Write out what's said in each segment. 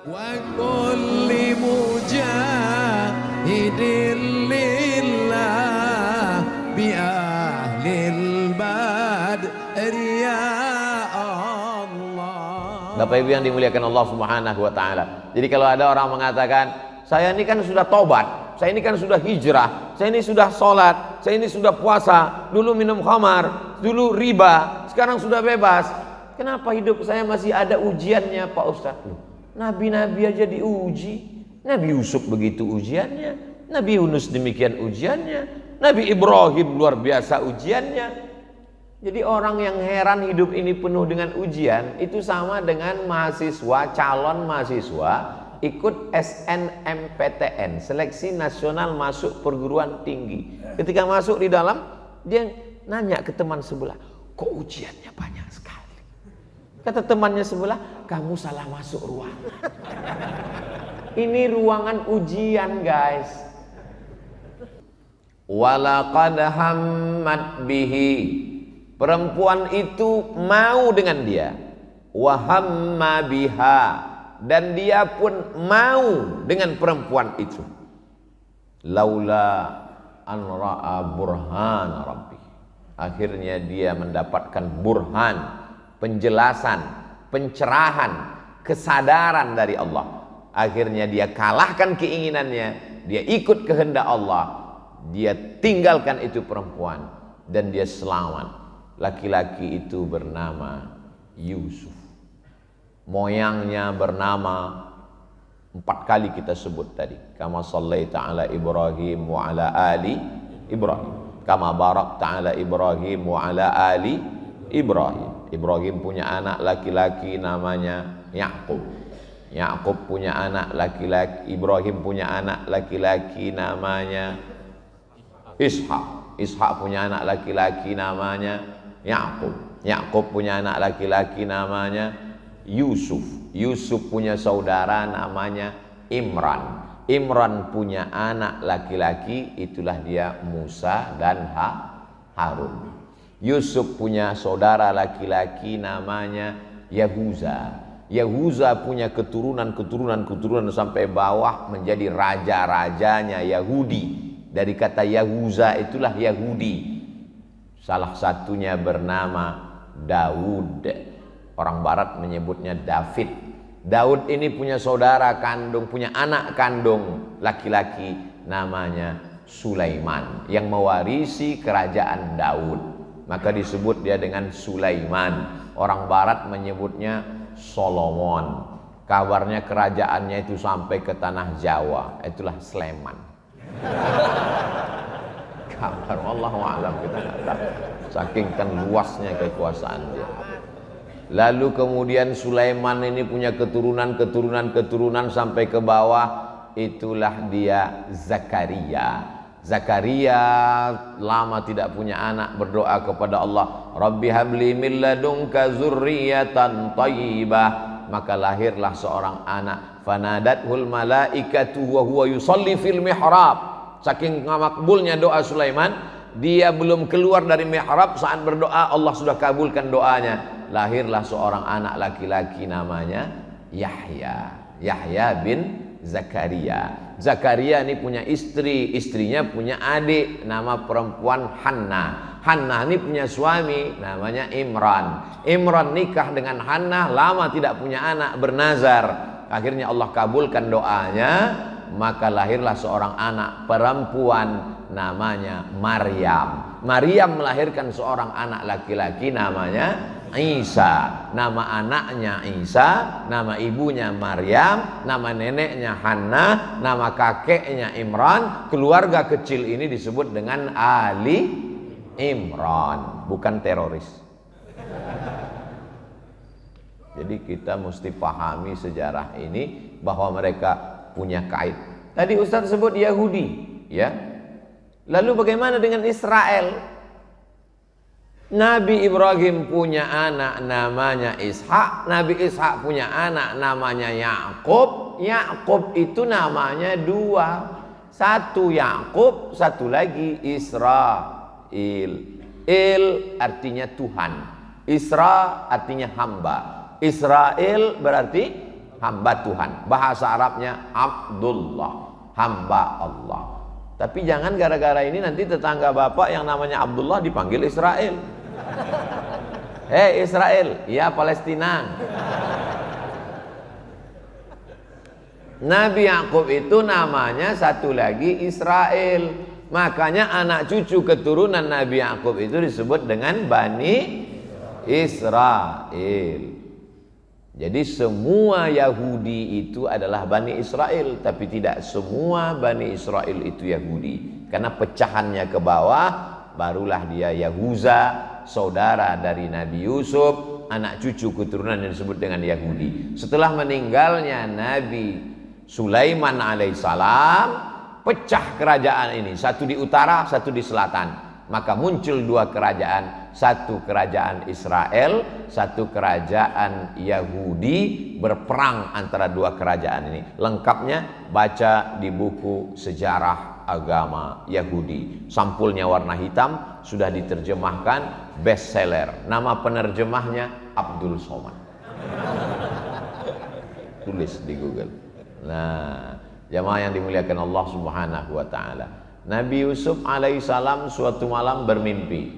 وكل مجاهد لله بأهل البدر يا الله. Bapak Ibu yang dimuliakan Allah Subhanahu wa taala. Jadi kalau ada orang mengatakan, saya ini kan sudah tobat, saya ini kan sudah hijrah, saya ini sudah sholat, saya ini sudah puasa, dulu minum khamar, dulu riba, sekarang sudah bebas. Kenapa hidup saya masih ada ujiannya Pak Ustadz? Nabi-nabi aja diuji. Nabi Yusuf begitu ujiannya, Nabi Yunus demikian ujiannya, Nabi Ibrahim luar biasa ujiannya. Jadi orang yang heran hidup ini penuh dengan ujian, itu sama dengan mahasiswa, calon mahasiswa ikut SNMPTN, Seleksi Nasional Masuk Perguruan Tinggi. Ketika masuk di dalam, dia nanya ke teman sebelah, kok ujiannya banyak sekali? Kata temannya sebelah, kamu salah masuk ruangan. Ini ruangan ujian, guys. Walaqad hammat bihi. Perempuan itu mau dengan dia. Wa hamma biha. Dan dia pun mau dengan perempuan itu. Laula an ra'a burhan rabbi. Akhirnya dia mendapatkan burhan, penjelasan, pencerahan, kesadaran dari Allah. Akhirnya dia kalahkan keinginannya, dia ikut kehendak Allah, dia tinggalkan itu perempuan dan dia selamat. Laki-laki itu bernama Yusuf. Moyangnya bernama 4 kali kita sebut tadi. Kama sallaita ala Ibrahim wa ala ali Ibrahim. Kama barakta ala Ibrahim wa ala ali Ibrahim. Ibrahim punya anak laki-laki namanya Yakub. Yakub punya anak laki-laki, Ibrahim punya anak laki-laki namanya Ishak. Ishak punya anak laki-laki namanya Yakub. Yakub punya anak laki-laki namanya Yusuf. Yusuf punya saudara namanya Imran. Imran punya anak laki-laki, itulah dia Musa dan Harun. Yusuf punya saudara laki-laki namanya Yahuza. Yahuza punya keturunan sampai bawah menjadi raja-rajanya Yahudi. Dari kata Yahuza itulah Yahudi. Salah satunya bernama Daud. Orang barat menyebutnya David. Daud ini punya saudara kandung, punya anak kandung laki-laki namanya Sulaiman yang mewarisi kerajaan Daud. Maka disebut dia dengan Sulaiman. Orang barat menyebutnya Solomon. Kabarnya kerajaannya itu sampai ke tanah Jawa. Itulah Sleman. Kabar wallahu a'lam, kita nggak tahu. Saking kan luasnya kekuasaan dia. Lalu kemudian Sulaiman ini punya keturunan sampai ke bawah. Itulah dia Zakaria. Zakaria lama tidak punya anak, berdoa kepada Allah, Rabbi habli min ladunka zurriyatan thayyibah. Maka lahirlah seorang anak. Fanadathul malaikatu wa huwa yusalli fil mihrab. Saking makbulnya doa Sulaiman, dia belum keluar dari mihrab, saat berdoa Allah sudah kabulkan doanya. Lahirlah seorang anak laki-laki namanya Yahya. Yahya bin Zakaria. Zakaria ini punya istri, istrinya punya adik nama perempuan Hannah. Hannah ini punya suami namanya Imran. Imran nikah dengan Hannah, lama tidak punya anak, bernazar. Akhirnya Allah kabulkan doanya, maka lahirlah seorang anak perempuan namanya Maryam. Maryam melahirkan seorang anak laki-laki namanya Isa. Nama anaknya Isa, nama ibunya Maryam, nama neneknya Hannah, nama kakeknya Imran. Keluarga kecil ini disebut dengan Ali Imran, bukan teroris. Jadi kita mesti pahami sejarah ini bahwa mereka punya kait. Tadi Ustaz sebut Yahudi, ya. Lalu bagaimana dengan Israel? Nabi Ibrahim punya anak namanya Ishak, Nabi Ishak punya anak namanya Yakub. Yakub itu namanya 2. Satu Yakub, satu lagi Israel. Il artinya Tuhan, Isra artinya hamba. Israel berarti hamba Tuhan. Bahasa Arabnya Abdullah, hamba Allah. Tapi jangan gara-gara ini nanti tetangga bapak yang namanya Abdullah dipanggil Israel. Hei Israel, ya Palestina. Nabi Yakub itu namanya satu lagi Israel. Makanya anak cucu keturunan Nabi Yakub itu disebut dengan Bani Israel. Jadi semua Yahudi itu adalah Bani Israel, tapi tidak semua Bani Israel itu Yahudi. Karena pecahannya ke bawah, barulah dia Yahuza, saudara dari Nabi Yusuf, anak cucu keturunan yang disebut dengan Yahudi. Setelah meninggalnya Nabi Sulaiman alaihissalam, pecah kerajaan ini, satu di utara, satu di selatan. Maka muncul dua kerajaan, satu kerajaan Israel, satu kerajaan Yahudi, berperang antara dua kerajaan ini. Lengkapnya baca di buku sejarah agama Yahudi. Sampulnya warna hitam, sudah diterjemahkan, bestseller. Nama penerjemahnya Abdul Somad. Tulis di Google. Nah, jamaah yang dimuliakan Allah Subhanahu wa taala. Nabi Yusuf alaihissalam suatu malam bermimpi.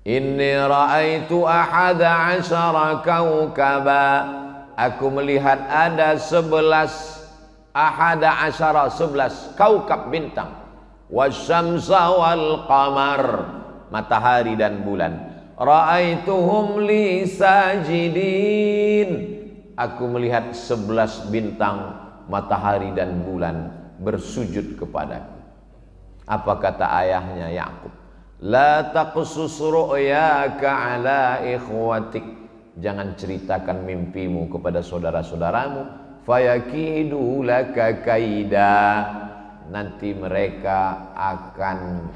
Inni ra'aitu ahada asyara kaukaba. Aku melihat ada 11 kaukab bintang. Wasyamsa wal qamar, matahari dan bulan. Ra'aituhum li sajidin. Aku melihat 11 bintang, matahari dan bulan bersujud kepadaku. Apa kata ayahnya Yakub? La taqsus ru'yaka ala ikhwatik. Jangan ceritakan mimpimu kepada saudara-saudaramu. Fayakidu laka kaida. Nanti mereka akan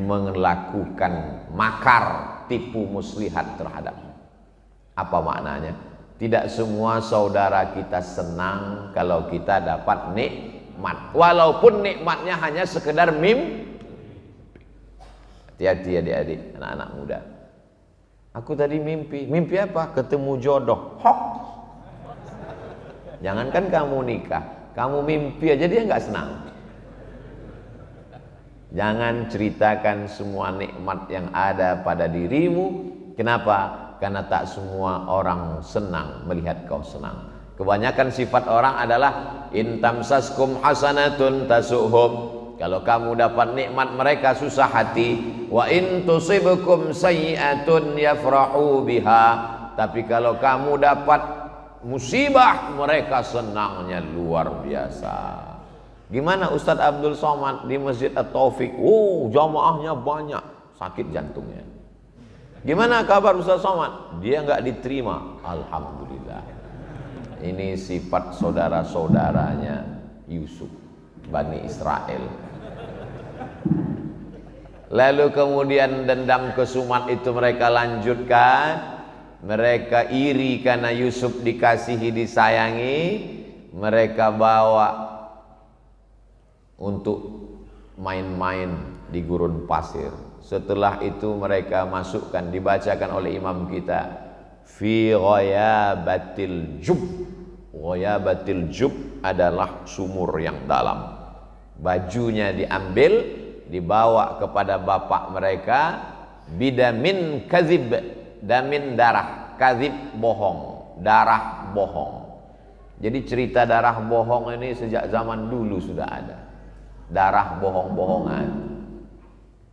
melakukan makar, tipu muslihat terhadapmu. Apa maknanya? Tidak semua saudara kita senang kalau kita dapat nikmat, walaupun nikmatnya hanya sekedar mimpi. Hati-hati adik-adik, anak-anak muda. Aku tadi mimpi apa? Ketemu jodoh. Hok. Jangankan kamu nikah, kamu mimpi aja dia nggak senang. Jangan ceritakan semua nikmat yang ada pada dirimu. Kenapa? Karena tak semua orang senang melihat kau senang. Kebanyakan sifat orang adalah intamsaskum hasanatun tasuhum. Kalau kamu dapat nikmat mereka susah hati. Wa in tusibukum sayyi'atun yafrahu biha. Tapi kalau kamu dapat musibah mereka senangnya luar biasa. Gimana Ustadz Abdul Somad di Masjid At-Taufik? Jamaahnya banyak, sakit jantungnya. Gimana kabar Ustadz Somad? Dia nggak diterima. Alhamdulillah. Ini sifat saudara-saudaranya Yusuf, Bani Israel. Lalu kemudian dendam kesumat itu mereka lanjutkan. Mereka iri karena Yusuf dikasihi, disayangi. Mereka bawa untuk main-main di gurun pasir. Setelah itu mereka masukkan, dibacakan oleh imam kita, fi ghayabatil jub. Ghayabatil jub adalah sumur yang dalam. Bajunya diambil, dibawa kepada bapak mereka, bidamin kazib, damin darah, kazib bohong, darah bohong. Jadi cerita darah bohong ini sejak zaman dulu sudah ada. Darah bohong-bohongan.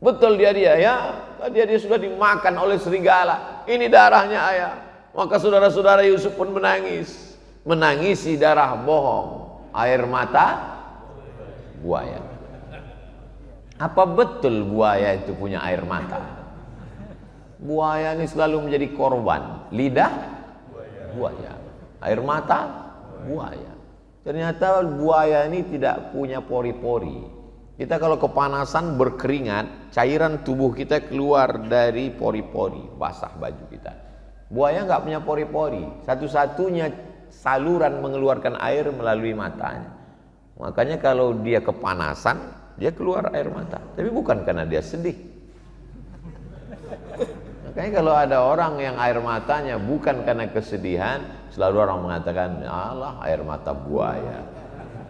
Betul dia ya, dia sudah dimakan oleh serigala. Ini darahnya ayah. Maka saudara-saudara Yusuf pun menangis, menangisi darah bohong, air mata buaya. Apa betul buaya itu punya air mata? Buaya ini selalu menjadi korban. Lidah buaya, air mata buaya. Ternyata buaya ini tidak punya pori-pori. Kita kalau kepanasan berkeringat, cairan tubuh kita keluar dari pori-pori, basah baju kita. Buaya nggak punya pori-pori. Satu-satunya saluran mengeluarkan air melalui matanya. Makanya kalau dia kepanasan, dia keluar air mata. Tapi bukan karena dia sedih. Makanya kalau ada orang yang air matanya bukan karena kesedihan, selalu orang mengatakan, alah air mata buaya.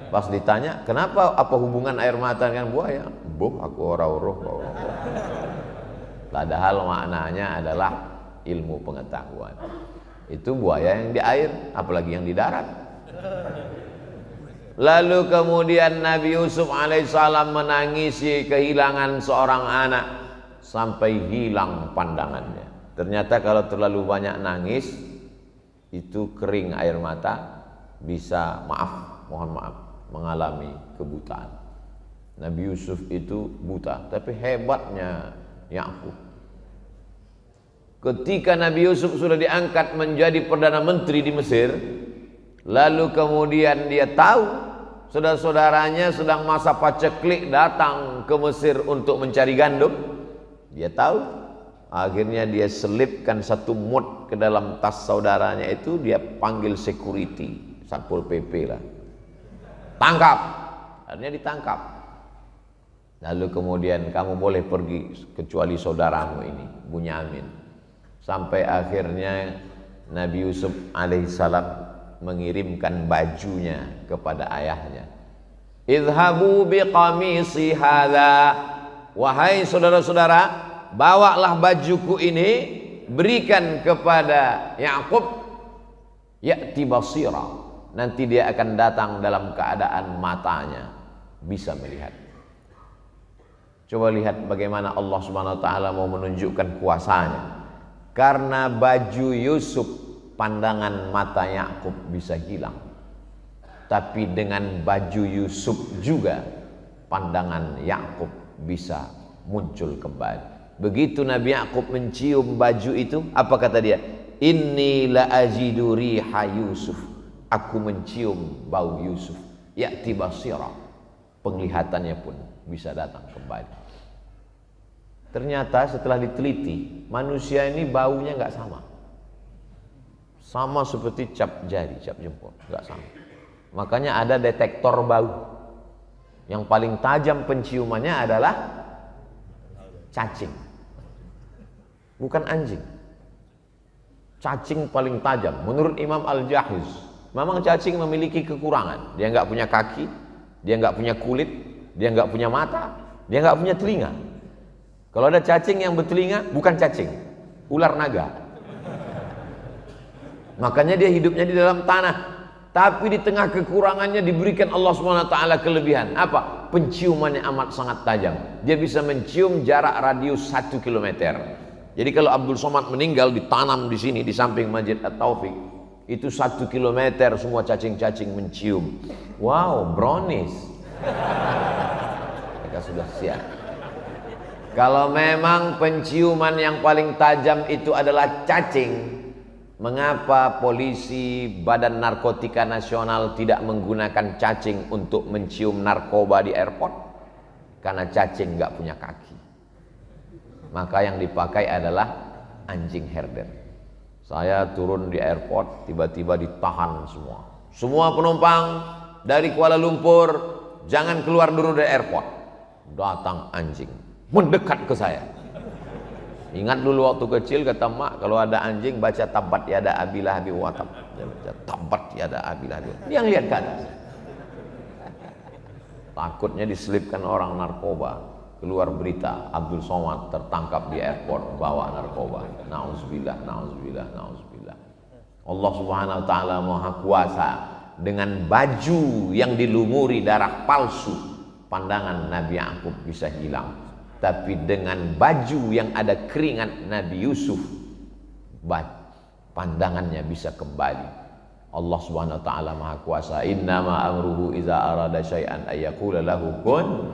Pas ditanya, kenapa, apa hubungan air mata dengan buaya? Boh, aku ora-uruh. Padahal maknanya adalah ilmu pengetahuan. Itu buaya yang di air, apalagi yang di darat. Lalu kemudian Nabi Yusuf alaihissalam menangisi kehilangan seorang anak sampai hilang pandangannya. Ternyata kalau terlalu banyak nangis, itu kering air mata, bisa mohon maaf, mengalami kebutaan. Nabi Yusuf itu buta, tapi hebatnya Yakub, ketika Nabi Yusuf sudah diangkat menjadi Perdana Menteri di Mesir, lalu kemudian dia tahu saudara-saudaranya sedang masa paceklik datang ke Mesir untuk mencari gandum. Dia tahu, akhirnya dia selipkan satu mut ke dalam tas saudaranya itu, dia panggil security, Satpol PP lah, tangkap. Akhirnya ditangkap. Lalu kemudian, kamu boleh pergi kecuali saudaramu ini, Bunyamin. Sampai akhirnya Nabi Yusuf alaihissalam mengirimkan bajunya kepada ayahnya. Idhabu biqamisi hadza, wahai saudara-saudara, bawalah bajuku ini, berikan kepada Yakub, ya'ti basira, nanti dia akan datang dalam keadaan matanya bisa melihat. Coba lihat bagaimana Allah Subhanahu wa taala mau menunjukkan kuasanya. Karena baju Yusuf, pandangan mata Yakub bisa hilang. Tapi dengan baju Yusuf juga pandangan Yakub bisa muncul kembali. Begitu Nabi Yakub mencium baju itu, apa kata dia? Inni la ajidu riha Yusuf. Aku mencium bau Yusuf. Ya'ti basira. Penglihatannya pun bisa datang kembali. Ternyata setelah diteliti, manusia ini baunya nggak sama. Sama seperti cap jari, cap jempol, nggak sama. Makanya ada detektor bau. Yang paling tajam penciumannya adalah cacing, bukan anjing. Cacing paling tajam menurut Imam Al-Jahiz. Memang cacing memiliki kekurangan. Dia nggak punya kaki, dia nggak punya kulit, dia nggak punya mata, dia nggak punya telinga. Kalau ada cacing yang bertelinga, bukan cacing, ular naga. Makanya dia hidupnya di dalam tanah. Tapi di tengah kekurangannya diberikan Allah SWT kelebihan. Apa? Penciumannya amat sangat tajam. Dia bisa mencium jarak radius 1 km. Jadi kalau Abdul Somad meninggal, ditanam di sini, di samping Masjid At-Taufik, itu 1 km semua cacing-cacing mencium. Wow, brownies. Mereka sudah siap. Kalau memang penciuman yang paling tajam itu adalah cacing, mengapa polisi Badan Narkotika Nasional tidak menggunakan cacing untuk mencium narkoba di airport? Karena cacing nggak punya kaki. Maka yang dipakai adalah anjing herder. Saya turun di airport, tiba-tiba ditahan semua. Semua penumpang dari Kuala Lumpur, jangan keluar dulu dari airport. Datang anjing, mendekat ke saya. Ingat dulu waktu kecil kata mak, kalau ada anjing baca tabat yada abilah abi watab. Dia baca tabat yada abilah abi. Dia yang lihat ke atas. Takutnya diselipkan orang narkoba. Keluar berita Abdul Somad tertangkap di airport bawa narkoba. Nauzubillah, nauzubillah, nauzubillah. Allah Subhanahu wa taala Maha Kuasa. Dengan baju yang dilumuri darah palsu, pandangan Nabi Yakub bisa hilang. Tapi dengan baju yang ada keringat Nabi Yusuf, pandangannya bisa kembali. Allah Subhanahu wa taala Maha Kuasa. Innama amruhu iza arada syai'an ayyaqula lahu kun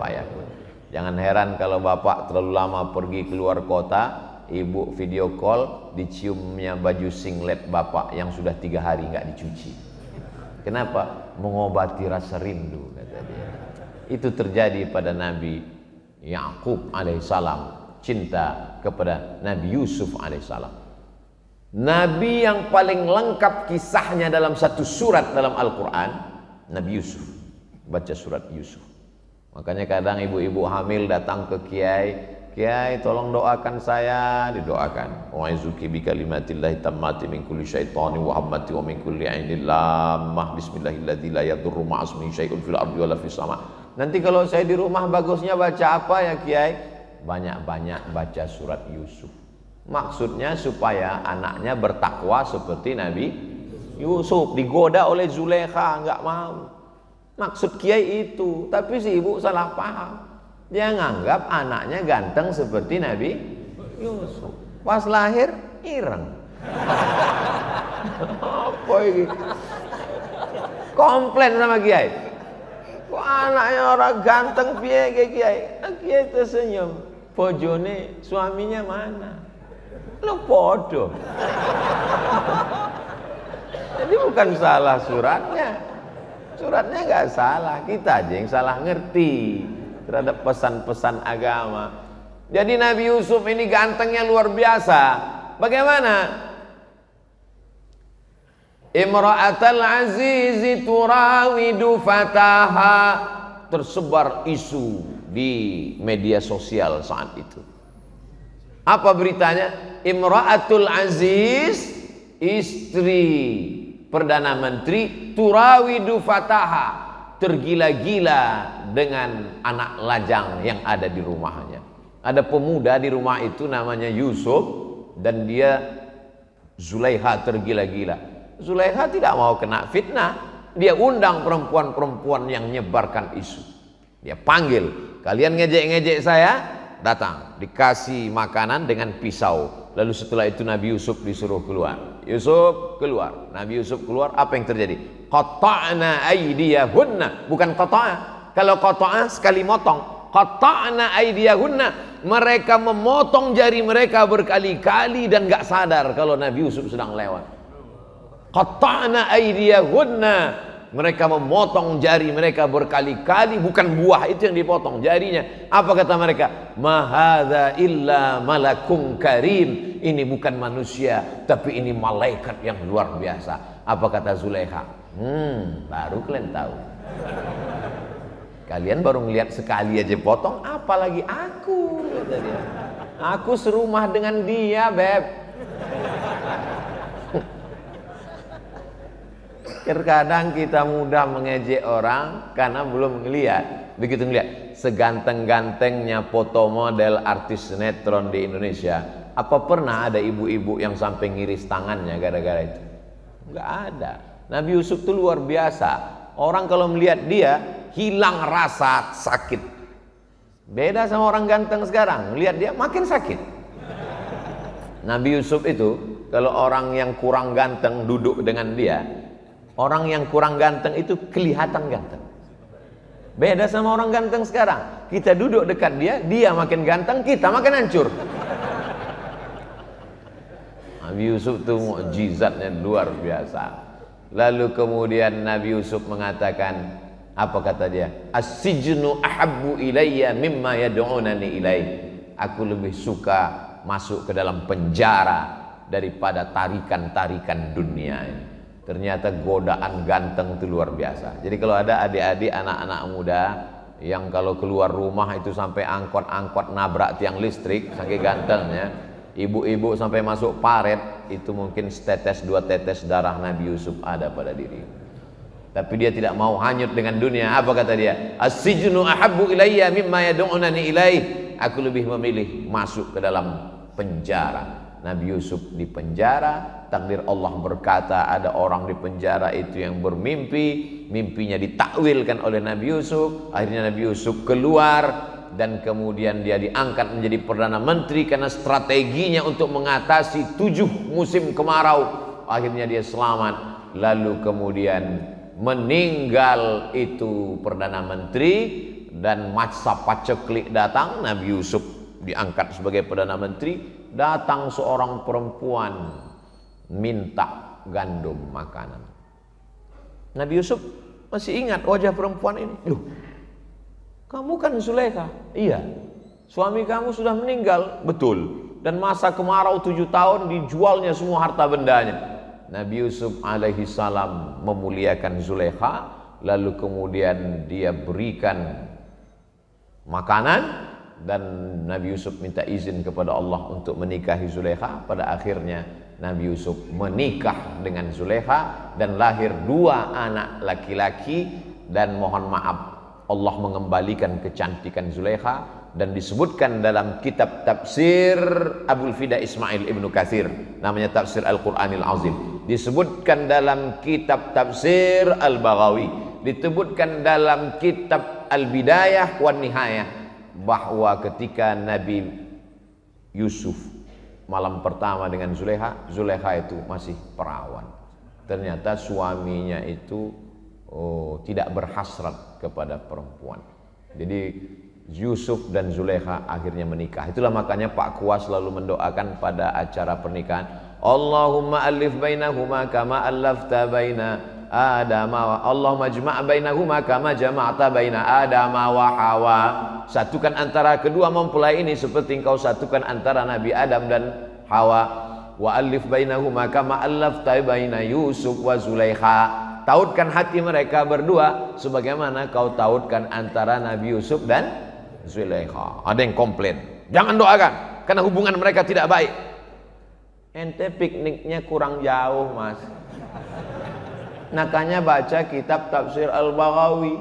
fayakun. Jangan heran kalau bapak terlalu lama pergi keluar kota, ibu video call, diciumnya baju singlet bapak yang sudah 3 hari nggak dicuci. Kenapa? Mengobati rasa rindu, kata dia. Itu terjadi pada Nabi Yakub alaihissalam, cinta kepada Nabi Yusuf alaihissalam. Nabi yang paling lengkap kisahnya dalam satu surat dalam Al-Quran, Nabi Yusuf. Baca surat Yusuf. Makanya kadang ibu-ibu hamil datang ke kiai, Kiai tolong doakan saya. Didoakan. Wa'idzuki bikalimatillahi tammati min kulli syaitani wa hammati wa min kulli ainin lammah. Bismillahilladzi la yadurru ma'asmihi syai'un fil ardi wala fis sama. Nanti kalau saya di rumah bagusnya baca apa ya Kiai? Banyak-banyak baca surat Yusuf. Maksudnya supaya anaknya bertakwa seperti Nabi Yusuf. Digoda oleh Zulaikha, enggak mau. Maksud Kiai itu, tapi si ibu salah paham. Dia nganggap anaknya ganteng seperti Nabi Yusuf. Pas lahir ireng. Apa ini? Komplain sama Kiai. Kok anaknya orang ganteng piye Kiai? Kiai tersenyum. Bojone suaminya mana? Lo podo. Jadi bukan salah suratnya. Suratnya nggak salah, kita aja yang salah ngerti terhadap pesan-pesan agama. Jadi Nabi Yusuf ini gantengnya luar biasa. Bagaimana? Imra'atal azizi turawidu fataha. Tersebar isu di media sosial saat itu. Apa beritanya? Imra'atul aziz, istri Perdana Menteri, turawidu fataha, tergila-gila dengan anak lajang yang ada di rumahnya. Ada pemuda di rumah itu namanya Yusuf, dan dia Zulaikha tergila-gila. Zulaikha tidak mau kena fitnah. Dia undang perempuan-perempuan yang nyebarkan isu. Dia panggil, kalian ngejek-ngejek saya, datang, dikasih makanan dengan pisau. Lalu setelah itu Nabi Yusuf disuruh keluar. Yusuf keluar. Nabi Yusuf keluar, apa yang terjadi? Qata'na aydiyahunna. Bukan qata'a. Kalau qata'a sekali motong. Qata'na aydiyahunna. Mereka memotong jari mereka berkali-kali dan gak sadar kalau Nabi Yusuf sedang lewat. Qata'na aydiyahunna. Mereka memotong jari mereka berkali-kali. Bukan buah itu yang dipotong, jarinya. Apa kata mereka? Ma hadza illa malakum karim. Ini bukan manusia, tapi ini malaikat yang luar biasa. Apa kata Zulaikha? Baru kalian tahu. Kalian baru ngelihat sekali aja potong, apalagi aku, kata dia. Aku serumah dengan dia, Beb. Terkadang kita mudah mengejek orang karena belum ngelihat. Begitu ngelihat seganteng-gantengnya foto model artis sinetron di Indonesia, apa pernah ada ibu-ibu yang sampai ngiris tangannya gara-gara itu? Enggak ada. Nabi Yusuf itu luar biasa. Orang kalau melihat dia hilang rasa sakit. Beda sama orang ganteng sekarang, melihat dia makin sakit. Nabi Yusuf itu kalau orang yang kurang ganteng duduk dengan dia, orang yang kurang ganteng itu kelihatan ganteng. Beda sama orang ganteng sekarang. Kita duduk dekat dia, dia makin ganteng, kita makin hancur. Nabi Yusuf itu mukjizatnya luar biasa. Lalu kemudian Nabi Yusuf mengatakan, apa kata dia? As-sijnu ahabbu ilayya mimma yad'unani ilaih. Aku lebih suka masuk ke dalam penjara daripada tarikan-tarikan dunia ini. Ternyata godaan ganteng itu luar biasa. Jadi kalau ada adik-adik anak-anak muda yang kalau keluar rumah itu sampai angkot-angkot nabrak tiang listrik saking gantengnya, ibu-ibu sampai masuk paret, itu mungkin setetes dua tetes darah Nabi Yusuf ada pada diri. Tapi dia tidak mau hanyut dengan dunia. Apa kata dia? As-sijnu ahabbu ilayya mimma yad'unani ilaih. Aku lebih memilih masuk ke dalam penjara. Nabi Yusuf di penjara, takdir Allah berkata ada orang di penjara itu yang bermimpi, mimpinya ditakwilkan oleh Nabi Yusuf. Akhirnya Nabi Yusuf keluar dan kemudian dia diangkat menjadi Perdana Menteri karena strateginya untuk mengatasi 7 musim kemarau. Akhirnya dia selamat. Lalu kemudian meninggal itu Perdana Menteri dan masa paceklik datang. Nabi Yusuf diangkat sebagai Perdana Menteri. Datang seorang perempuan minta gandum makanan. Nabi Yusuf masih ingat wajah perempuan ini. Loh, kamu kan Zulaikha? Iya. Suami kamu sudah meninggal? Betul. Dan masa kemarau 7 tahun dijualnya semua harta bendanya. Nabi Yusuf alaihi salam memuliakan Zulaikha, lalu kemudian dia berikan makanan, dan Nabi Yusuf minta izin kepada Allah untuk menikahi Zulaikha. Pada akhirnya Nabi Yusuf menikah dengan Zulaikha dan lahir 2 anak laki-laki, dan mohon maaf Allah mengembalikan kecantikan Zulaikha. Dan disebutkan dalam kitab tafsir Abul Fida Ismail Ibnu Katsir, namanya Tafsir Al-Quranil Azim, disebutkan dalam kitab tafsir Al-Baghawi, disebutkan dalam kitab Al-Bidayah wan Nihayah, bahwa ketika Nabi Yusuf malam pertama dengan Zulaikha, Zulaikha itu masih perawan. Ternyata suaminya itu tidak berhasrat kepada perempuan. Jadi Yusuf dan Zulaikha akhirnya menikah. Itulah makanya Pak Kuas selalu mendoakan pada acara pernikahan, Allahumma alif bainahuma kama allafta baina Adama, Allahumma jma' bainahuma kama jama'ta baina Adama wa Hawa. Satukan antara kedua mempelai ini seperti engkau satukan antara Nabi Adam dan Hawa. Wa alif bainahuma kama allafta baina Yusuf wa Zulaikha. Tautkan hati mereka berdua sebagaimana kau tautkan antara Nabi Yusuf dan Zulaikha. Ada yang komplain, jangan doakan karena hubungan mereka tidak baik. Ente pikniknya kurang jauh, Mas. Makanya baca kitab tafsir Al-Baghawi,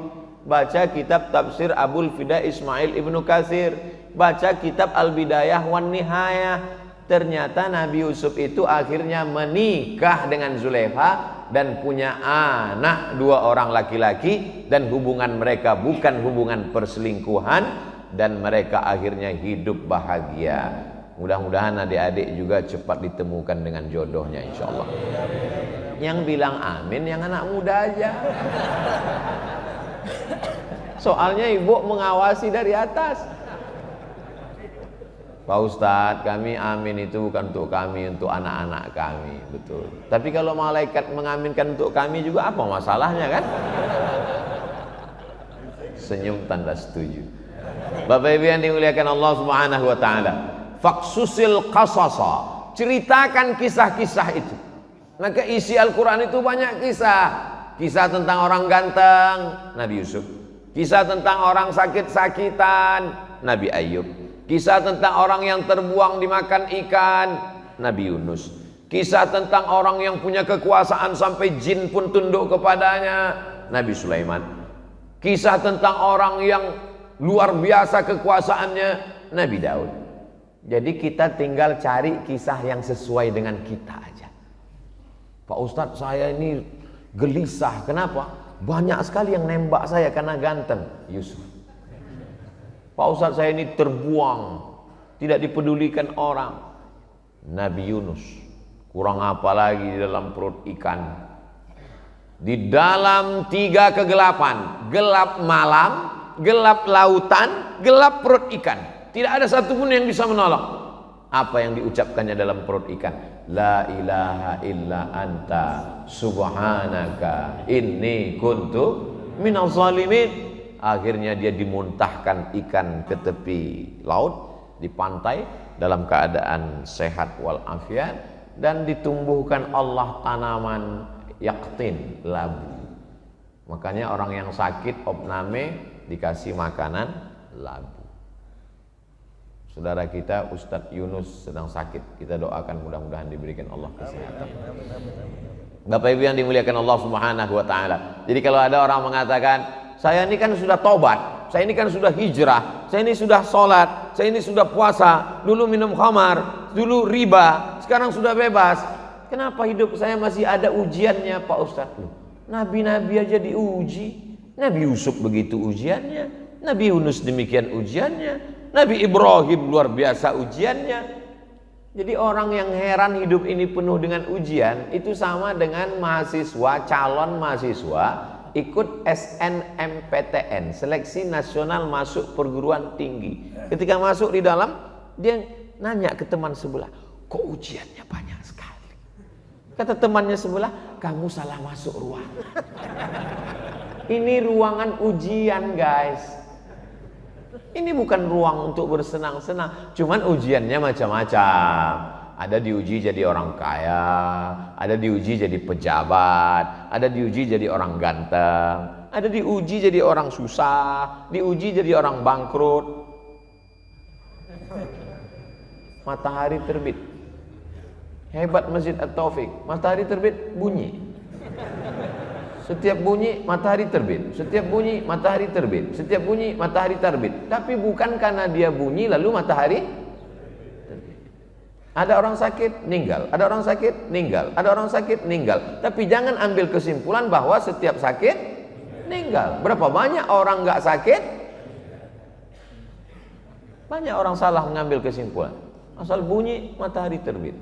baca kitab tafsir Abul Fida Ismail Ibnu Katsir, baca kitab Al-Bidayah wan Nihayah. Ternyata Nabi Yusuf itu akhirnya menikah dengan Zulaikha dan punya anak 2 orang laki-laki, dan hubungan mereka bukan hubungan perselingkuhan, dan mereka akhirnya hidup bahagia. Mudah-mudahan adik-adik juga cepat ditemukan dengan jodohnya insyaallah. Yang bilang amin yang anak muda aja. Soalnya ibu mengawasi dari atas. Pak Ustadz, kami amin itu bukan untuk kami, untuk anak-anak kami. Betul. Tapi kalau malaikat mengaminkan untuk kami juga, apa masalahnya kan? Senyum tanda setuju. Bapak Ibu yang dimuliakan Allah Subhanahu wa taala, faqsusil qasasa, ceritakan kisah-kisah itu. Maka isi Al-Qur'an itu banyak kisah. Kisah tentang orang ganteng, Nabi Yusuf. Kisah tentang orang sakit-sakitan, Nabi Ayub. Kisah tentang orang yang terbuang dimakan ikan, Nabi Yunus. Kisah tentang orang yang punya kekuasaan sampai jin pun tunduk kepadanya, Nabi Sulaiman. Kisah tentang orang yang luar biasa kekuasaannya, Nabi Daud. Jadi kita tinggal cari kisah yang sesuai dengan kita aja. Pak Ustadz, saya ini gelisah. Kenapa? Banyak sekali yang nembak saya karena ganteng. Yusuf. Pak Ustadz, saya ini terbuang, tidak dipedulikan orang. Nabi Yunus. Kurang apa lagi di dalam perut ikan. Di dalam 3 kegelapan, gelap malam, gelap lautan, gelap perut ikan. Tidak ada satupun yang bisa menolong. Apa yang diucapkannya dalam perut ikan? La ilaha illa anta subhanaka inni kuntu minaz zalimin. Akhirnya dia dimuntahkan ikan ke tepi laut, di pantai, dalam keadaan sehat walafiat, dan ditumbuhkan Allah tanaman yaktin, labu. Makanya orang yang sakit opname dikasih makanan labu. Saudara kita Ustadz Yunus sedang sakit, kita doakan mudah-mudahan diberikan Allah kesehatan. Bapak Ibu yang dimuliakan Allah Subhanahu wa taala. Jadi kalau ada orang mengatakan, saya ini kan sudah tobat, saya ini kan sudah hijrah, saya ini sudah sholat, saya ini sudah puasa, dulu minum khamar, dulu riba, sekarang sudah bebas. Kenapa hidup saya masih ada ujiannya, Pak Ustadz? Nabi-nabi aja diuji. Nabi Yusuf begitu ujiannya, Nabi Yunus demikian ujiannya, Nabi Ibrahim luar biasa ujiannya. Jadi orang yang heran hidup ini penuh dengan ujian, itu sama dengan mahasiswa, calon mahasiswa ikut SNMPTN, Seleksi Nasional Masuk Perguruan Tinggi. Ketika masuk di dalam, dia nanya ke teman sebelah, kok ujiannya banyak sekali? Kata temannya sebelah, kamu salah masuk ruangan. Ini ruangan ujian, guys. Ini bukan ruang untuk bersenang-senang. Cuman ujiannya macam-macam. Ada diuji jadi orang kaya, ada diuji jadi pejabat, ada diuji jadi orang ganteng, ada diuji jadi orang susah, diuji jadi orang bangkrut. matahari terbit. Hebat Masjid At-Taufik, matahari terbit bunyi. Setiap bunyi matahari terbit, setiap bunyi matahari terbit, setiap bunyi matahari terbit. Tapi bukan karena dia bunyi lalu matahari terbit. Ada orang sakit, meninggal. Ada orang sakit, meninggal. Ada orang sakit, meninggal. Tapi jangan ambil kesimpulan bahwa setiap sakit meninggal. Berapa banyak orang nggak sakit? Banyak orang salah mengambil kesimpulan. Asal bunyi matahari terbit.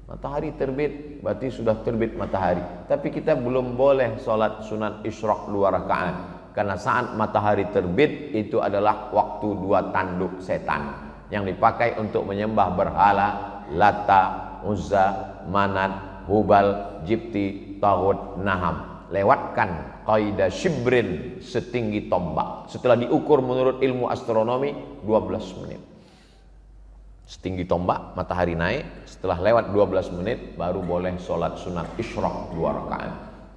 Matahari terbit berarti sudah terbit matahari. Tapi kita belum boleh sholat sunat isyraq 2 rakaat. Karena saat matahari terbit itu adalah waktu 2 tanduk setan yang dipakai untuk menyembah berhala Lata, Uzza, Manat, Hubal, Jibti, Taghut, Naham. Lewatkan kaidah shibrin, setinggi tombak. Setelah diukur menurut ilmu astronomi 12 menit. Setinggi tombak, matahari naik. Setelah lewat 12 menit baru boleh sholat sunat isyraq 2 rakaat.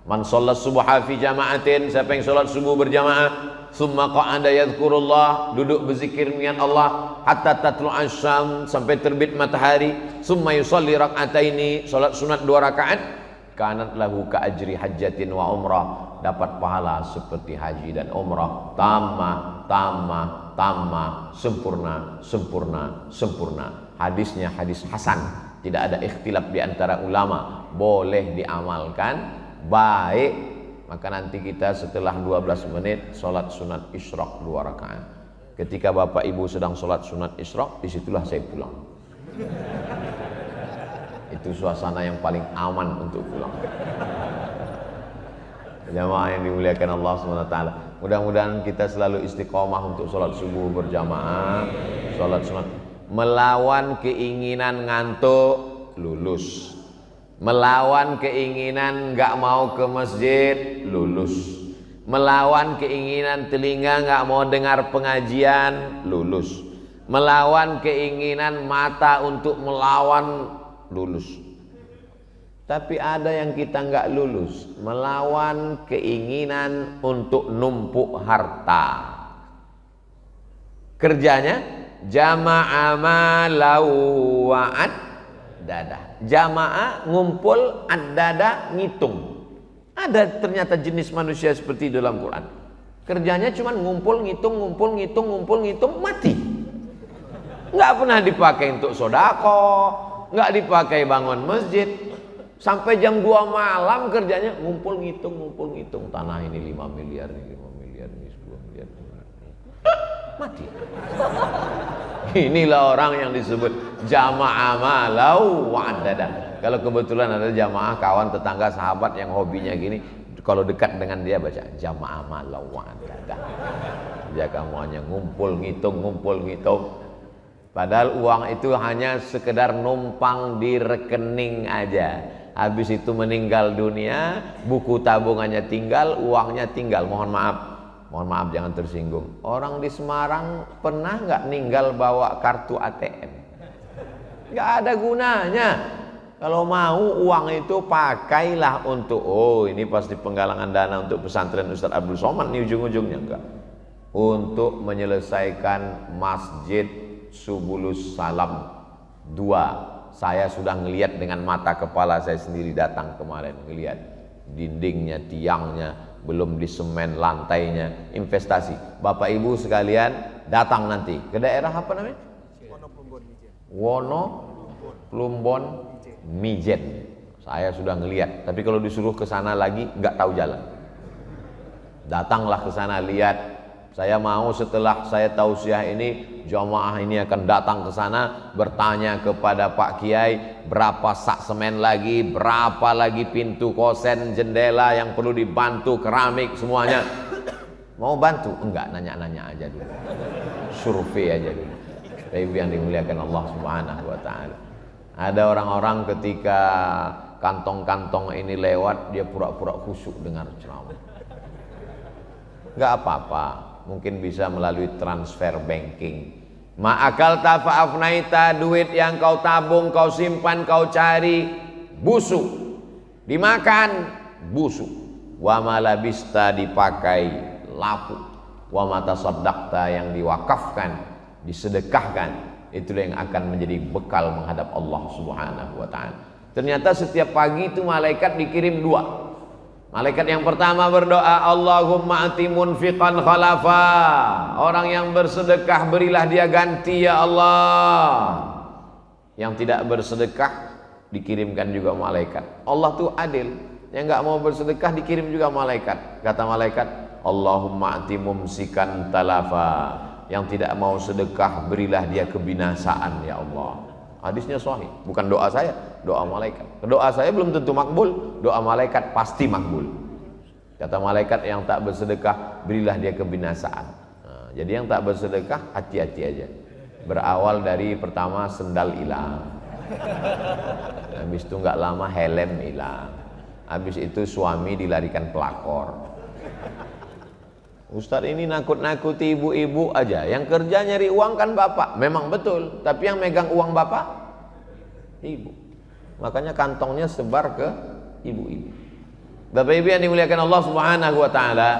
Man sholat subuha fi jama'atin, siapa yang sholat subuh berjamaah, summa qa'ada yadhkurullah, duduk berzikir dengan Allah hatta tatlu'asy syams, sampai terbit matahari, summa yusalli rak'ataini, sholat sunat 2 rakaat, kanat lahu ka ajri hajjatin wa umrah, dapat pahala seperti haji dan umrah. Tamah, sempurna, sempurna, sempurna. Hadisnya hadis hasan, tidak ada ikhtilaf di antara ulama, boleh diamalkan, baik. Maka nanti kita setelah 12 menit sholat sunat isyraq 2 rakaat. Ketika bapak ibu sedang sholat sunat isyraq, disitulah saya pulang. Itu suasana yang paling aman untuk pulang. Jamaah yang dimuliakan Allah SWT, mudah-mudahan kita selalu istiqomah untuk sholat subuh berjamaah, sholat sunat. Melawan keinginan ngantuk, lulus. Melawan keinginan nggak mau ke masjid, lulus. Melawan keinginan telinga nggak mau dengar pengajian, lulus. Melawan keinginan mata untuk melawan, lulus. Tapi ada yang kita nggak lulus, melawan keinginan untuk numpuk harta. Kerjanya jama'a malau wa'ad dada. Jamaah ngumpul, ad-dada ngitung. Ada ternyata jenis manusia seperti dalam Quran. Kerjanya cuma ngumpul, ngitung, ngumpul, ngitung, ngumpul, ngitung, mati. Nggak pernah dipakai untuk sodako, nggak dipakai bangun masjid. Sampai jam 2 malam kerjanya ngumpul, ngitung, ngumpul, ngitung. Tanah ini 5 miliar, ini 5 miliar, ini 10 miliar. Mati. Inilah orang yang disebut jamaah malau wa'adada. Kalau kebetulan ada jamaah kawan, tetangga, sahabat yang hobinya gini, kalau dekat dengan dia baca jamaah malau wa'adada. Dia kamu hanya ngumpul, ngitung, ngumpul, ngitung. Padahal uang itu hanya sekedar numpang di rekening aja. Habis itu meninggal dunia, buku tabungannya tinggal, uangnya tinggal. Mohon maaf jangan tersinggung. Orang di Semarang pernah nggak ninggal bawa kartu ATM? Nggak ada gunanya. Kalau mau uang itu pakailah untuk, oh ini pasti penggalangan dana untuk pesantren Ustaz Abdul Somad nih ujung-ujungnya. Enggak. Untuk menyelesaikan Masjid Subulus Salam 2. Saya sudah ngelihat dengan mata kepala saya sendiri, datang kemarin ngelihat dindingnya, tiangnya, belum disemen lantainya, investasi. Bapak Ibu sekalian datang nanti ke daerah apa namanya? Wono Plumbon Mijen. Saya sudah ngelihat, tapi kalau disuruh ke sana lagi nggak tahu jalan. Datanglah ke sana, lihat. Saya mau setelah saya tausiah ini, jamaah ini akan datang ke sana, bertanya kepada Pak Kiai berapa sak semen lagi, berapa lagi pintu kosen, jendela yang perlu dibantu, keramik semuanya. Mau bantu? Enggak, nanya-nanya aja dulu, survei aja dulu. Tapi yang dimuliakan Allah Subhanahu wa Ta'ala, ada orang-orang ketika kantong-kantong ini lewat, dia pura-pura khusyuk dengar ceramah. Enggak apa-apa, mungkin bisa melalui transfer banking. Ma'akal tafa'afnaita, duit yang kau tabung, kau simpan, kau cari, busuk, dimakan, busuk. Wa malabista, dipakai, lapuk. Wa matasaddaqta, yang diwakafkan, disedekahkan, itulah yang akan menjadi bekal menghadap Allah Subhanahu wa taala. Ternyata setiap pagi itu malaikat dikirim dua. Malaikat yang pertama berdoa, Allahumma ati munfiqan khalafa. Orang yang bersedekah berilah dia ganti ya Allah. Yang tidak bersedekah dikirimkan juga malaikat. Allah tuh adil. Yang nggak mau bersedekah dikirim juga malaikat. Kata malaikat, Allahumma ati mumsikan talafa. Yang tidak mau sedekah berilah dia kebinasaan ya Allah. Hadisnya sahih, bukan doa saya, doa malaikat. Doa saya belum tentu makbul, doa malaikat pasti makbul. Kata malaikat, yang tak bersedekah berilah dia kebinasaan. Nah, jadi yang tak bersedekah hati-hati aja. Berawal dari pertama sendal hilang, habis itu nggak lama helm hilang, habis itu suami dilarikan pelakor. Ustadz ini nakut-nakuti ibu-ibu aja. Yang kerja nyari uang kan bapak. Memang betul. Tapi yang megang uang bapak, ibu. Makanya kantongnya sebar ke ibu-ibu. Bapak ibu yang dimuliakan Allah Subhanahu wa taala,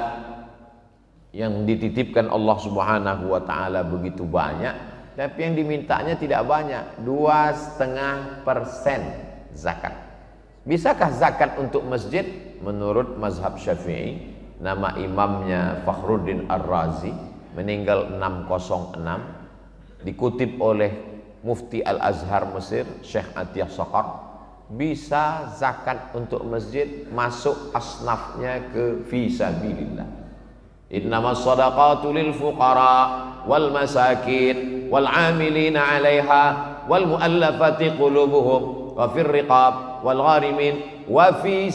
yang dititipkan Allah Subhanahu wa taala begitu banyak, tapi yang dimintanya tidak banyak. 2,5% zakat. Bisakah zakat untuk masjid? Menurut mazhab Syafi'i, nama imamnya Fakhruddin Ar-Razi, meninggal 606, dikutip oleh Mufti Al-Azhar Mesir Syekh Atiyah Saqar, bisa zakat untuk masjid masuk asnafnya ke fisabilillah. Innamas shadaqatu lil fuqara wal masakin wal amilina 'alaiha wal muallafati qulubuhum wa fir riqab wal gharimin wa fi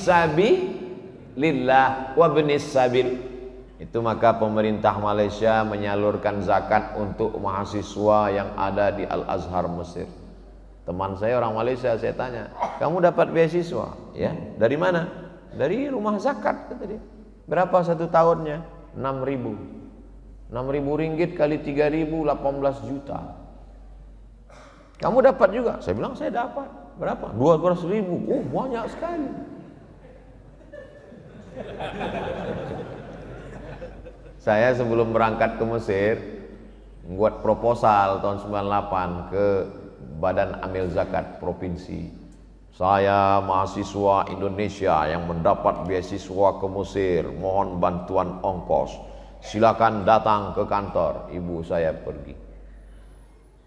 lillah wa benis sabil. Itu maka pemerintah Malaysia menyalurkan zakat untuk mahasiswa yang ada di Al-Azhar Mesir. Teman saya orang Malaysia, saya tanya, kamu dapat beasiswa? Ya, dari mana? Dari rumah zakat, kata dia. Berapa satu tahunnya? 6.000. 6.000 ringgit kali 3.000, 18 juta. Kamu dapat juga? Saya bilang saya dapat. Berapa? 12.000. Oh, banyak sekali. Saya sebelum berangkat ke Mesir membuat proposal tahun 98 ke Badan Amil Zakat Provinsi. Saya mahasiswa Indonesia yang mendapat beasiswa ke Mesir, mohon bantuan ongkos. Silakan datang ke kantor. Ibu saya pergi.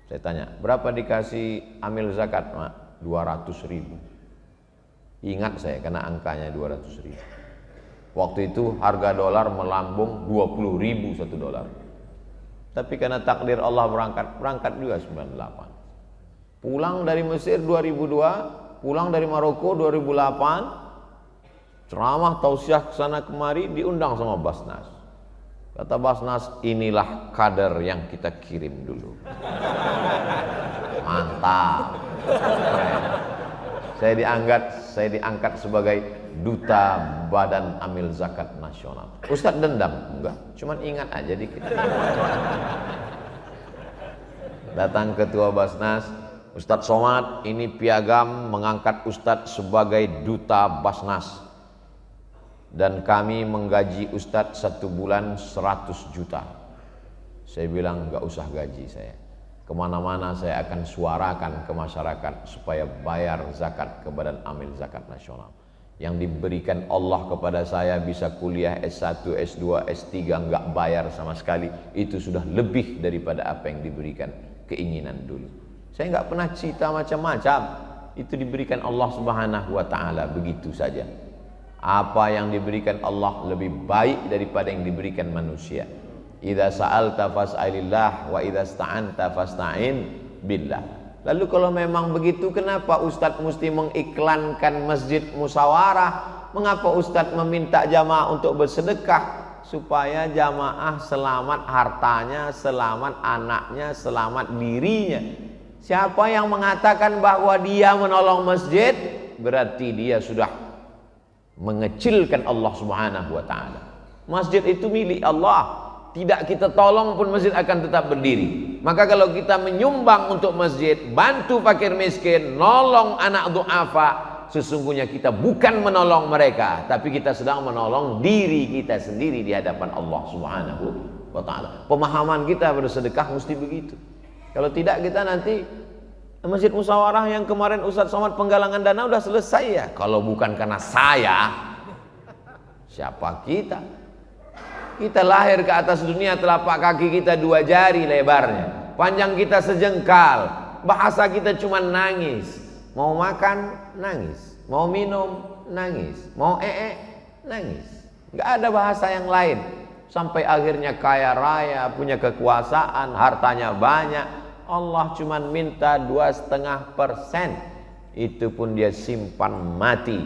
Saya tanya, berapa dikasih amil zakat, Mak? 200.000. Ingat saya karena angkanya 200.000. Waktu itu harga dolar melambung 20.000 satu dolar. Tapi karena takdir Allah berangkat juga 98. Pulang dari Mesir 2002, pulang dari Maroko 2008, ceramah tausiah kesana kemari, diundang sama Basnas. Kata Basnas, inilah kader yang kita kirim dulu. Mantap. Saya diangkat sebagai Duta Badan Amil Zakat Nasional. Ustadz dendam? Enggak, cuman ingat aja dikit. Datang ketua Basnas, Ustadz Somad, ini piagam mengangkat Ustadz sebagai Duta Basnas. Dan kami menggaji Ustadz 1 bulan 100 juta. Saya bilang enggak usah gaji saya. Kemana-mana saya akan suarakan ke masyarakat supaya bayar zakat ke Badan Amil Zakat Nasional. Yang diberikan Allah kepada saya bisa kuliah S1, S2, S3 enggak bayar sama sekali. Itu sudah lebih daripada apa yang diberikan keinginan dulu. Saya enggak pernah cita macam-macam. Itu diberikan Allah Subhanahu wa taala begitu saja. Apa yang diberikan Allah lebih baik daripada yang diberikan manusia. Idza sa'alta fas'alillah wa idza sta'anta fasta'in billah. Lalu kalau memang begitu, kenapa Ustadz mesti mengiklankan masjid musyawarah? Mengapa Ustadz meminta jamaah untuk bersedekah? Supaya jamaah selamat hartanya, selamat anaknya, selamat dirinya. Siapa yang mengatakan bahwa dia menolong masjid, berarti dia sudah mengecilkan Allah Subhanahu wa taala. Masjid itu milik Allah. Tidak kita tolong pun masjid akan tetap berdiri. Maka kalau kita menyumbang untuk masjid, bantu fakir miskin, nolong anak du'afa, sesungguhnya kita bukan menolong mereka, tapi kita sedang menolong diri kita sendiri di hadapan Allah Subhanahu wa taala. Pemahaman kita bersedekah mesti begitu. Kalau tidak kita nanti Masjid Musyawarah yang kemarin Ustadz Somad penggalangan dana udah selesai ya. Kalau bukan karena saya, siapa kita? Kita lahir ke atas dunia, telapak kaki kita 2 jari lebarnya, panjang kita sejengkal, bahasa kita cuma nangis. Mau makan nangis, mau minum nangis, mau nangis. Nggak ada bahasa yang lain. Sampai akhirnya kaya raya, punya kekuasaan, hartanya banyak. Allah cuma minta 2,5%. Itu pun dia simpan mati.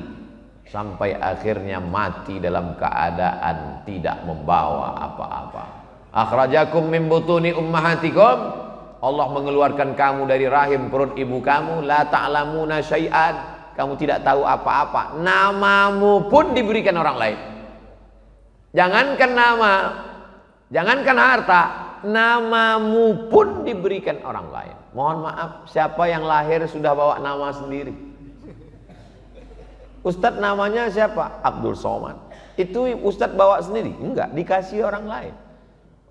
Sampai akhirnya mati dalam keadaan tidak membawa apa-apa. Akhrajakum min butuni ummahatikum. Allah mengeluarkan kamu dari rahim perut ibu kamu. La ta'lamuna syai'an. Kamu tidak tahu apa-apa. Namamu pun diberikan orang lain. Jangankan nama, jangankan harta, namamu pun diberikan orang lain. Mohon maaf, siapa yang lahir sudah bawa nama sendiri? Ustadz namanya siapa? Abdul Somad. Itu Ustadz bawa sendiri? Enggak, dikasih orang lain.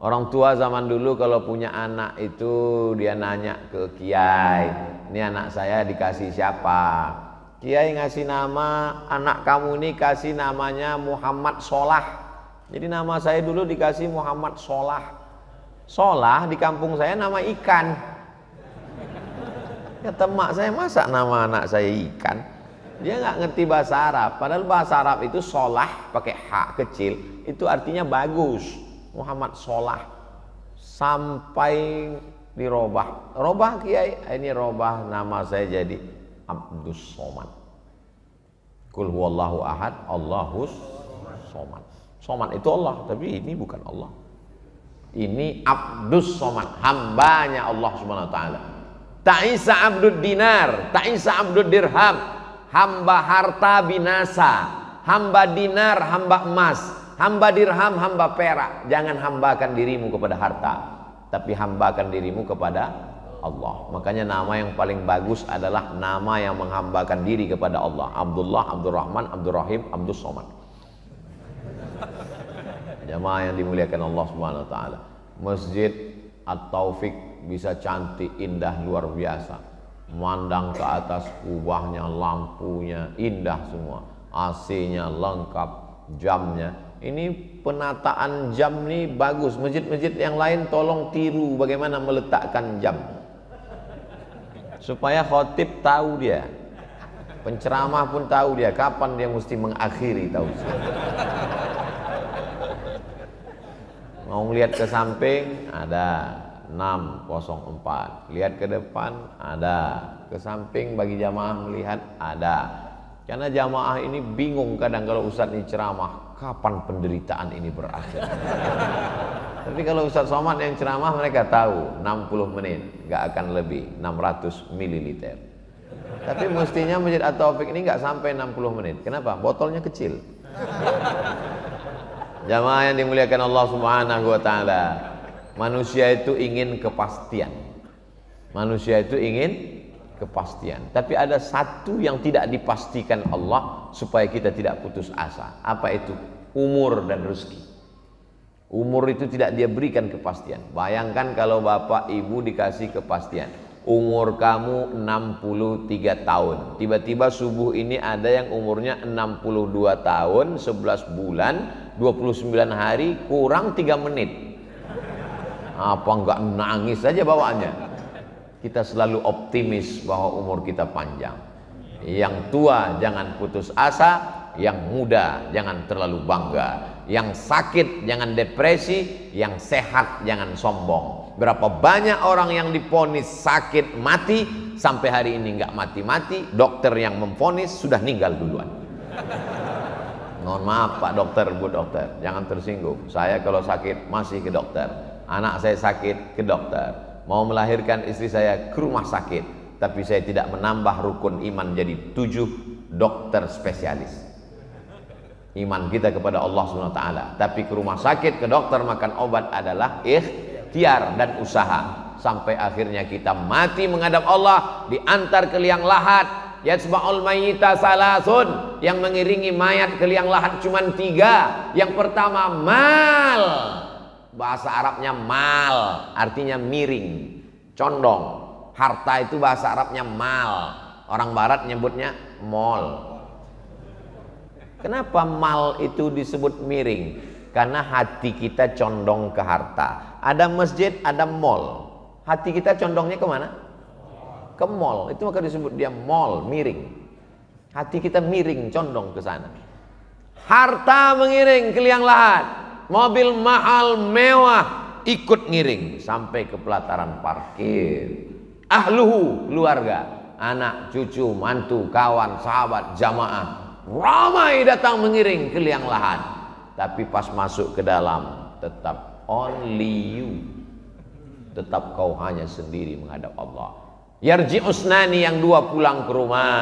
Orang tua zaman dulu kalau punya anak itu dia nanya ke kiai, ini anak saya dikasih siapa? Kiai ngasih nama, anak kamu ini kasih namanya Muhammad Solah. Jadi nama saya dulu dikasih Muhammad Solah. Solah di kampung saya nama ikan. Kata mak saya, masa nama anak saya ikan? Dia nggak ngerti bahasa Arab. Padahal bahasa Arab itu solah pakai h kecil, itu artinya bagus. Muhammad Solah. Sampai dirobah. Robah kiai, ini robah nama saya jadi Abdus Somad. Kul huwallahu ahad, Allahus Somad. Somad itu Allah, tapi ini bukan Allah. Ini Abdus Somad, hambanya Allah Subhanahu wa taala. Ta'isa abdud dinar, ta'isa abdud dirham. Hamba harta binasa, hamba dinar, hamba emas, hamba dirham, hamba perak. Jangan hambakan dirimu kepada harta, tapi hambakan dirimu kepada Allah. Makanya nama yang paling bagus adalah nama yang menghambakan diri kepada Allah. Abdullah, Abdurrahman, Abdurrahim, Abdus Somad. Jamaah yang dimuliakan Allah Subhanahu wa taala. Masjid At-Taufik bisa cantik, indah, luar biasa. Memandang ke atas, kubahnya, lampunya indah semua. AC-nya lengkap, jamnya. Ini penataan jam nih bagus. Masjid-masjid yang lain tolong tiru bagaimana meletakkan jam. Supaya khotib tahu dia. Penceramah pun tahu dia kapan dia mesti mengakhiri, tahu. Mau melihat ke samping ada 604, lihat ke depan ada, ke samping bagi jamaah melihat ada. Karena jamaah ini bingung kadang kalau Ustadz ini ceramah, kapan penderitaan ini berakhir. Tapi kalau Ustadz Somad yang ceramah mereka tahu 60 menit, nggak akan lebih 600 ml. Tapi mestinya Masjid At-Taufik ini nggak sampai 60 menit. Kenapa? Botolnya kecil. Jamaah yang dimuliakan Allah Subhanahu wa taala. Manusia itu ingin kepastian. Manusia itu ingin kepastian. Tapi ada satu yang tidak dipastikan Allah supaya kita tidak putus asa. Apa itu? Umur dan rezeki. Umur itu tidak dia berikan kepastian. Bayangkan kalau bapak ibu dikasih kepastian. Umur kamu 63 tahun. Tiba-tiba subuh ini ada yang umurnya 62 tahun, 11 bulan, 29 hari, kurang 3 menit. Apa enggak nangis saja bawaannya? Kita selalu optimis bahwa umur kita panjang. Yang tua jangan putus asa, yang muda jangan terlalu bangga. Yang sakit jangan depresi, yang sehat jangan sombong. Berapa banyak orang yang divonis sakit mati sampai hari ini nggak mati-mati, dokter yang memvonis sudah meninggal duluan. Mohon maaf Pak Dokter, Bu Dokter, jangan tersinggung. Saya kalau sakit masih ke dokter. Anak saya sakit ke dokter. Mau melahirkan istri saya ke rumah sakit. Tapi saya tidak menambah rukun iman jadi 7 dokter spesialis. Iman kita kepada Allah SWT. Tapi ke rumah sakit, ke dokter makan obat adalah ikhtiar dan usaha. Sampai akhirnya kita mati menghadap Allah, diantar ke liang lahat. Yatsba'ul mayyita salasun, yang mengiringi mayat ke liang lahat cuma 3. Yang pertama mal, bahasa Arabnya mal, artinya miring. Condong. Harta itu bahasa Arabnya mal. Orang barat nyebutnya mall. Kenapa mal itu disebut miring? Karena hati kita condong ke harta. Ada masjid, ada mall. Hati kita condongnya kemana? Ke mall. Itu maka disebut dia mall, miring. Hati kita miring, condong ke sana. Harta mengiring ke liang lahat. Mobil mahal, mewah, ikut ngiring sampai ke pelataran parkir. Ahluhu, keluarga, anak, cucu, mantu, kawan, sahabat, jamaah, ramai datang mengiring ke liang lahat. Tapi pas masuk ke dalam, tetap only you, tetap kau hanya sendiri menghadap Allah. Yarji usnani, yang dua pulang ke rumah.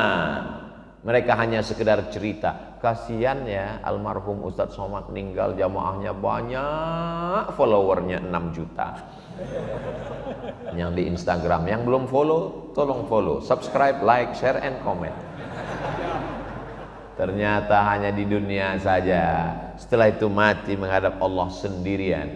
Mereka hanya sekedar cerita. Kasihan ya, almarhum Ustadz Somad meninggal, jamaahnya banyak, followernya 6 juta. Yang di Instagram, yang belum follow, tolong follow, subscribe, like, share, and comment. Ternyata hanya di dunia saja. Setelah itu mati menghadap Allah sendirian.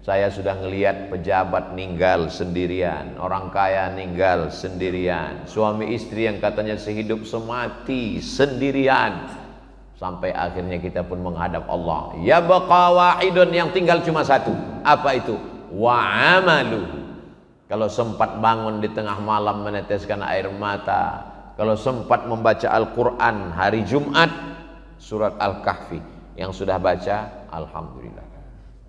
Saya sudah ngelihat pejabat ninggal sendirian, orang kaya ninggal sendirian, suami istri yang katanya sehidup semati sendirian. Sampai akhirnya kita pun menghadap Allah. Ya baqa wahidun, yang tinggal cuma satu. Apa itu? Wa amaluhu. Kalau sempat bangun di tengah malam meneteskan air mata, kalau sempat membaca Al-Quran hari Jumat, surat Al-Kahfi, yang sudah baca, alhamdulillah.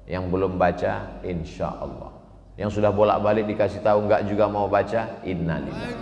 Yang belum baca, insya Allah. Yang sudah bolak-balik dikasih tahu enggak juga mau baca, innalillahi.